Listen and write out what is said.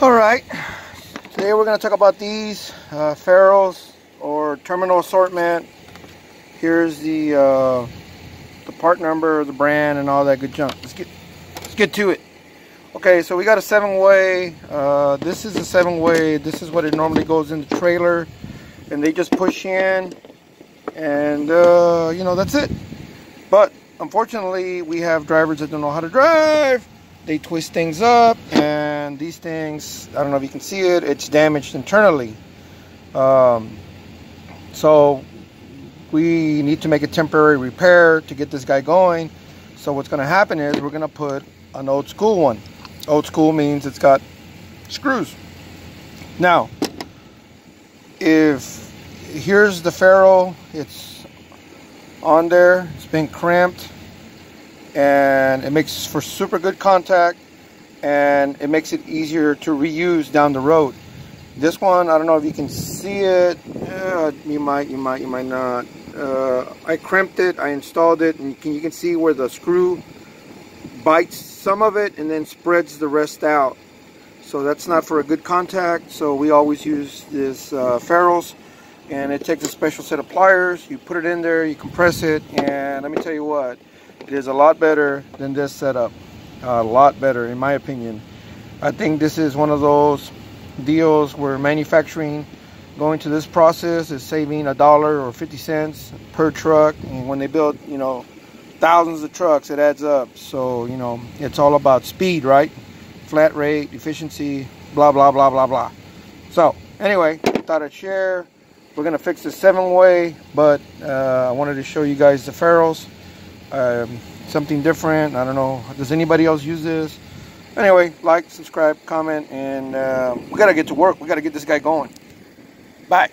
Alright, today we're going to talk about these ferrules or terminal assortment. Here's the part number, the brand, and all that good junk. Let's get to it. Okay, so we got a 7-way. This is a 7-way. This is what it normally goes in the trailer, and they just push in, and you know, that's it. But unfortunately, we have drivers that don't know how to drive. They twist things up, and these things, I don't know if you can see it, it's damaged internally. So we need to make a temporary repair to get this guy going. So what's going to happen is we're going to put an old school one. Old school means it's got screws. Now, if here's the ferrule, it's on there, it's been cramped, and it makes for super good contact, and it makes it easier to reuse down the road. This one, I don't know if you can see it. You might not. I crimped it, I installed it, and you can see where the screw bites some of it and then spreads the rest out. So that's not for a good contact. So we always use this ferrules, and it takes a special set of pliers. You put it in there, you compress it, and let me tell you what, it is a lot better than this setup. A lot better, in my opinion. I think this is one of those deals where manufacturing going to this process is saving $1 or 50 cents per truck, and when they build, you know, thousands of trucks, it adds up. So, you know, it's all about speed, right? Flat rate, efficiency, blah blah blah blah blah. So anyway, thought I'd share. We're gonna fix the 7-way, but I wanted to show you guys the ferrules. Something different. I don't know, does anybody else use this? Anyway, like, subscribe, comment, and we gotta get to work. We gotta get this guy going. Bye.